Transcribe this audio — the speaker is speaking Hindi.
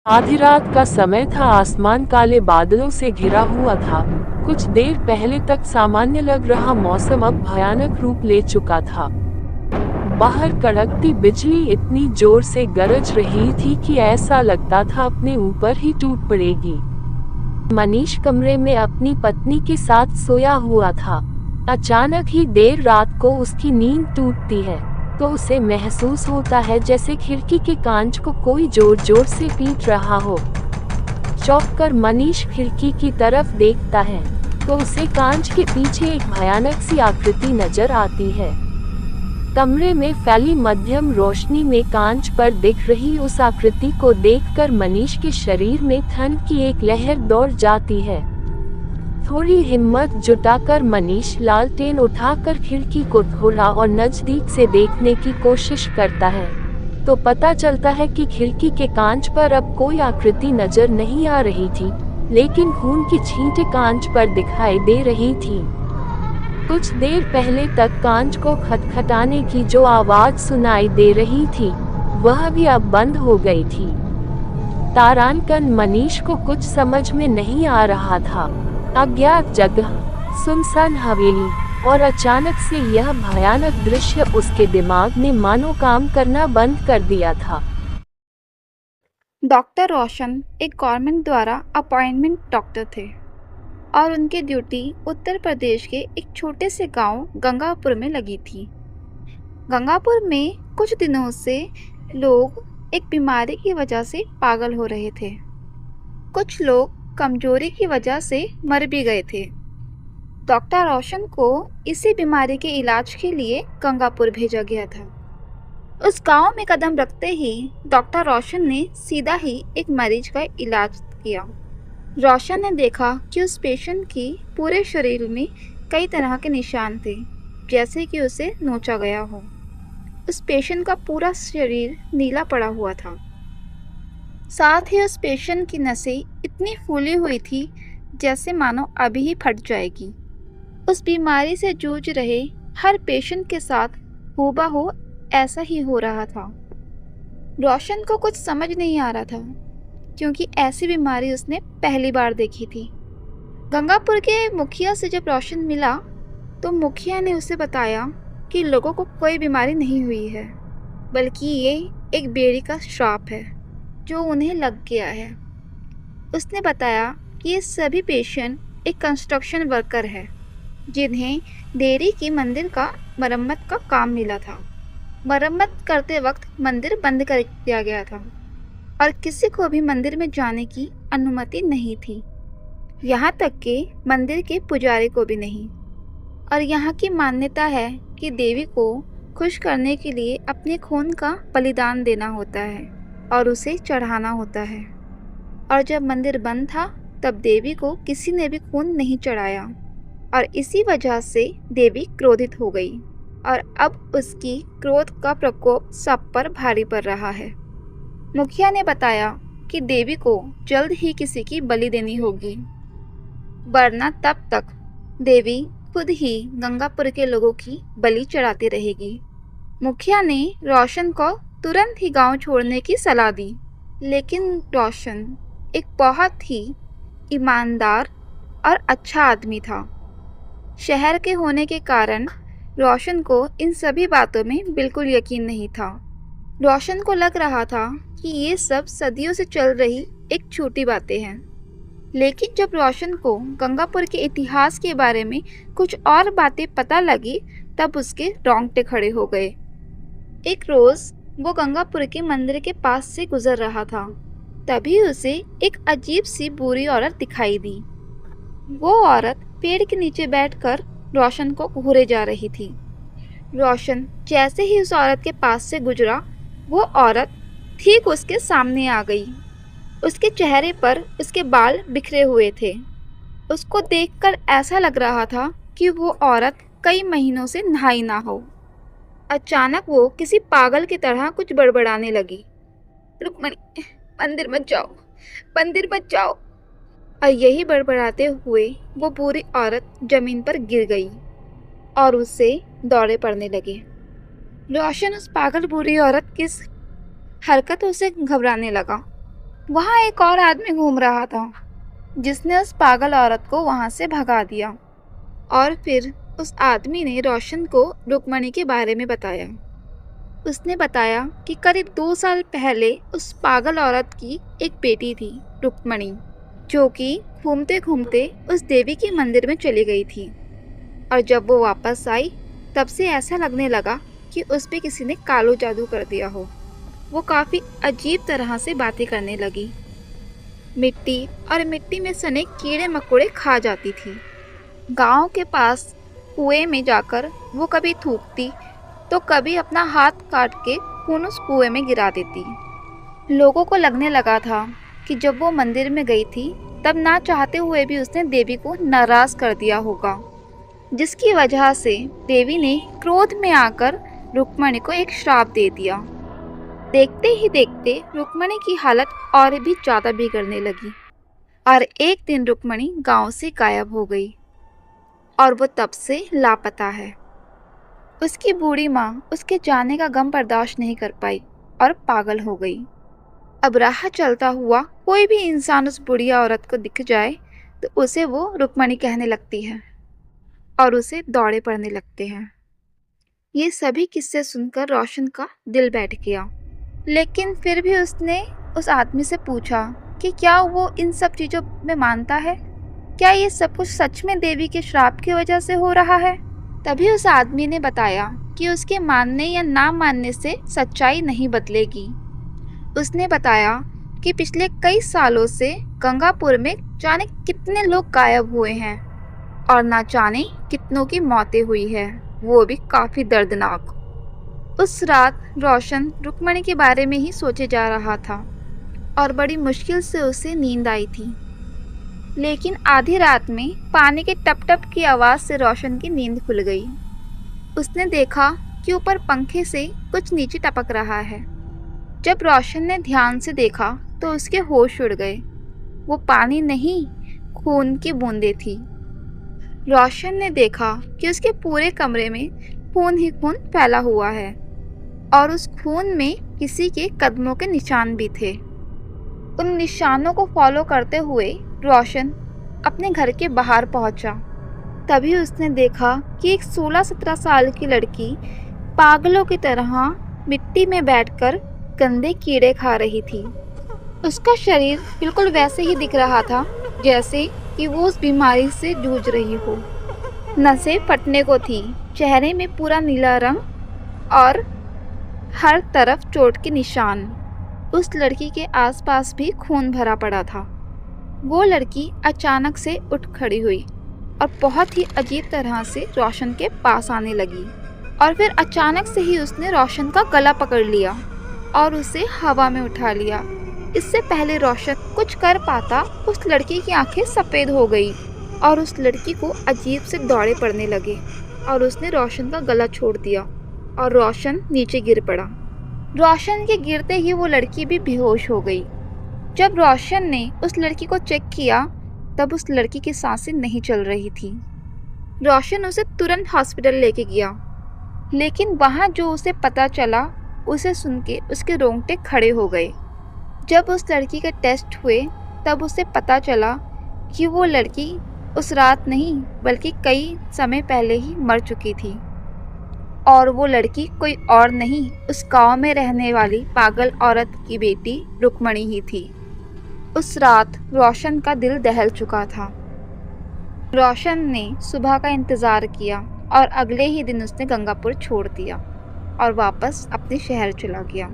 आधी रात का समय था। आसमान काले बादलों से घिरा हुआ था। कुछ देर पहले तक सामान्य लग रहा मौसम अब भयानक रूप ले चुका था। बाहर कड़कती बिजली इतनी जोर से गरज रही थी कि ऐसा लगता था अपने ऊपर ही टूट पड़ेगी। मनीष कमरे में अपनी पत्नी के साथ सोया हुआ था। अचानक ही देर रात को उसकी नींद टूटती है तो उसे महसूस होता है जैसे खिड़की के कांच को कोई जोर जोर से पीट रहा हो। चौंक कर मनीष खिड़की की तरफ देखता है तो उसे कांच के पीछे एक भयानक सी आकृति नजर आती है। कमरे में फैली मध्यम रोशनी में कांच पर दिख रही उस आकृति को देखकर मनीष के शरीर में ठंड की एक लहर दौड़ जाती है। थोड़ी हिम्मत जुटाकर मनीष लालटेन उठाकर खिड़की को थोड़ा और नजदीक से देखने की कोशिश करता है तो पता चलता है कि खिड़की के कांच पर अब कोई आकृति नजर नहीं आ रही थी, लेकिन खून की छींटें कांच पर दिखाई दे रही थी। कुछ देर पहले तक कांच को खटखटाने की जो आवाज सुनाई दे रही थी वह भी अब बंद हो गई थी। तारांकन मनीष को कुछ समझ में नहीं आ रहा था। अज्ञात जगह, सुनसान हवेली और अचानक से यह भयानक दृश्य उसके दिमाग ने मानो काम करना बंद कर दिया था। डॉक्टर रोशन एक गवर्नमेंट द्वारा अपॉइंटमेंट डॉक्टर थे और उनकी ड्यूटी उत्तर प्रदेश के एक छोटे से गांव गंगापुर में लगी थी। गंगापुर में कुछ दिनों से लोग एक बीमारी की वजह से पागल हो रहे थे। कुछ लोग कमजोरी की वजह से मर भी गए थे। डॉक्टर रोशन को इसी बीमारी के इलाज के लिए गंगापुर भेजा गया था। उस गांव में कदम रखते ही डॉक्टर रोशन ने सीधा ही एक मरीज का इलाज किया। रोशन ने देखा कि उस पेशेंट की पूरे शरीर में कई तरह के निशान थे, जैसे कि उसे नोचा गया हो। उस पेशेंट का पूरा शरीर नीला पड़ा हुआ था। साथ ही उस पेशेंट की नसें इतनी फूली हुई थी जैसे मानो अभी ही फट जाएगी। उस बीमारी से जूझ रहे हर पेशेंट के साथ हूबहू ऐसा ही हो रहा था। रोशन को कुछ समझ नहीं आ रहा था, क्योंकि ऐसी बीमारी उसने पहली बार देखी थी। गंगापुर के मुखिया से जब रोशन मिला तो मुखिया ने उसे बताया कि लोगों को कोई बीमारी नहीं हुई है, बल्कि ये एक बेड़ी का श्राप है जो उन्हें लग गया है। उसने बताया कि ये सभी पेशेंट एक कंस्ट्रक्शन वर्कर है जिन्हें देरी की मंदिर का मरम्मत का काम मिला था। मरम्मत करते वक्त मंदिर बंद कर दिया गया था और किसी को भी मंदिर में जाने की अनुमति नहीं थी, यहाँ तक कि मंदिर के पुजारी को भी नहीं। और यहाँ की मान्यता है कि देवी को खुश करने के लिए अपने खून का बलिदान देना होता है और उसे चढ़ाना होता है। और जब मंदिर बंद था तब देवी को किसी ने भी खून नहीं चढ़ाया और इसी वजह से देवी क्रोधित हो गई और अब उसकी क्रोध का प्रकोप सब पर भारी पड़ रहा है। मुखिया ने बताया कि देवी को जल्द ही किसी की बलि देनी होगी, वरना तब तक देवी खुद ही गंगापुर के लोगों की बलि चढ़ाती रहेगी। मुखिया ने रोशन को तुरंत ही गांव छोड़ने की सलाह दी, लेकिन रोशन एक बहुत ही ईमानदार और अच्छा आदमी था। शहर के होने के कारण रोशन को इन सभी बातों में बिल्कुल यकीन नहीं था। रोशन को लग रहा था कि ये सब सदियों से चल रही एक छोटी बातें हैं, लेकिन जब रोशन को गंगापुर के इतिहास के बारे में कुछ और बातें पता लगी तब उसके रोंगटे खड़े हो गए। एक रोज वो गंगापुर के मंदिर के पास से गुजर रहा था, तभी उसे एक अजीब सी बूढ़ी औरत दिखाई दी। वो औरत पेड़ के नीचे बैठकर रोशन को घूरे जा रही थी। रोशन जैसे ही उस औरत के पास से गुजरा, वो औरत ठीक उसके सामने आ गई। उसके चेहरे पर उसके बाल बिखरे हुए थे। उसको देखकर ऐसा लग रहा था कि वो औरत कई महीनों से नहाई ना हो। अचानक वो किसी पागल की तरह कुछ बड़बड़ाने लगी। रुक्मणी, मंदिर मत जाओ, मंदिर मत जाओ। और यही बड़बड़ाते हुए वो बूढ़ी औरत जमीन पर गिर गई और उससे दौड़े पड़ने लगे। रोशन उस पागल बूढ़ी औरत की हरकतों से घबराने लगा। वहाँ एक और आदमी घूम रहा था जिसने उस पागल औरत को वहाँ से भगा दिया। और फिर उस आदमी ने रोशन को रुक्मणी के बारे में बताया। उसने बताया कि करीब 2 साल पहले उस पागल औरत की एक बेटी थी, रुक्मणी, जो कि घूमते घूमते उस देवी के मंदिर में चली गई थी। और जब वो वापस आई तब से ऐसा लगने लगा कि उस पे किसी ने कालो जादू कर दिया हो। वो काफ़ी अजीब तरह से बातें करने लगी। मिट्टी और मिट्टी में सने कीड़े मकोड़े खा जाती थी। गांव के पास कुएं में जाकर वो कभी थूकती तो कभी अपना हाथ काट के खून उस कुएं में गिरा देती। लोगों को लगने लगा था कि जब वो मंदिर में गई थी तब ना चाहते हुए भी उसने देवी को नाराज कर दिया होगा, जिसकी वजह से देवी ने क्रोध में आकर रुक्मणी को एक श्राप दे दिया। देखते ही देखते रुक्मणी की हालत और भी ज़्यादा बिगड़ने लगी और एक दिन रुक्मणी गांव से गायब हो गई और वो तब से लापता है। उसकी बूढ़ी माँ उसके जाने का गम बर्दाश्त नहीं कर पाई और पागल हो गई। अब राह चलता हुआ कोई भी इंसान उस बुढ़िया औरत को दिख जाए तो उसे वो रुक्मणी कहने लगती है और उसे दौड़े पड़ने लगते हैं। ये सभी किस्से सुनकर रोशन का दिल बैठ गया, लेकिन फिर भी उसने उस आदमी से पूछा कि क्या वो इन सब चीज़ों में मानता है, क्या ये सब कुछ सच में देवी के श्राप की वजह से हो रहा है। तभी उस आदमी ने बताया कि उसके मानने या ना मानने से सच्चाई नहीं बदलेगी। उसने बताया कि पिछले कई सालों से गंगापुर में जाने कितने लोग गायब हुए हैं और ना जाने कितनों की मौतें हुई है, वो भी काफ़ी दर्दनाक। उस रात रोशन रुक्मणी के बारे में ही सोचे जा रहा था और बड़ी मुश्किल से उसे नींद आई थी। लेकिन आधी रात में पानी के टप टप की आवाज़ से रोशन की नींद खुल गई। उसने देखा कि ऊपर पंखे से कुछ नीचे टपक रहा है। जब रोशन ने ध्यान से देखा तो उसके होश उड़ गए। वो पानी नहीं, खून की बूंदें थी। रोशन ने देखा कि उसके पूरे कमरे में खून ही खून फैला हुआ है और उस खून में किसी के कदमों के निशान भी थे। उन निशानों को फॉलो करते हुए रोशन अपने घर के बाहर पहुंचा। तभी उसने देखा कि एक 16-17 साल की लड़की पागलों की तरह मिट्टी में बैठकर गंदे कीड़े खा रही थी। उसका शरीर बिल्कुल वैसे ही दिख रहा था जैसे कि वो उस बीमारी से जूझ रही हो। नसें फटने को थी, चेहरे में पूरा नीला रंग और हर तरफ चोट के निशान। उस लड़की के आसपास भी खून भरा पड़ा था। वो लड़की अचानक से उठ खड़ी हुई और बहुत ही अजीब तरह से रोशन के पास आने लगी और फिर अचानक से ही उसने रोशन का गला पकड़ लिया और उसे हवा में उठा लिया। इससे पहले रोशन कुछ कर पाता, उस लड़की की आंखें सफ़ेद हो गई और उस लड़की को अजीब से दौड़े पड़ने लगे और उसने रोशन का गला छोड़ दिया और रोशन नीचे गिर पड़ा। रोशन के गिरते ही वो लड़की भी बेहोश हो गई। जब रोशन ने उस लड़की को चेक किया तब उस लड़की की सांसें नहीं चल रही थी। रोशन उसे तुरंत हॉस्पिटल लेके गया, लेकिन वहाँ जो उसे पता चला उसे सुन के उसके रोंगटे खड़े हो गए। जब उस लड़की के टेस्ट हुए तब उसे पता चला कि वो लड़की उस रात नहीं बल्कि कई समय पहले ही मर चुकी थी और वो लड़की कोई और नहीं, उस गांव में रहने वाली पागल औरत की बेटी रुक्मणी ही थी। उस रात रोशन का दिल दहल चुका था। रोशन ने सुबह का इंतज़ार किया और अगले ही दिन उसने गंगापुर छोड़ दिया और वापस अपने शहर चला गया।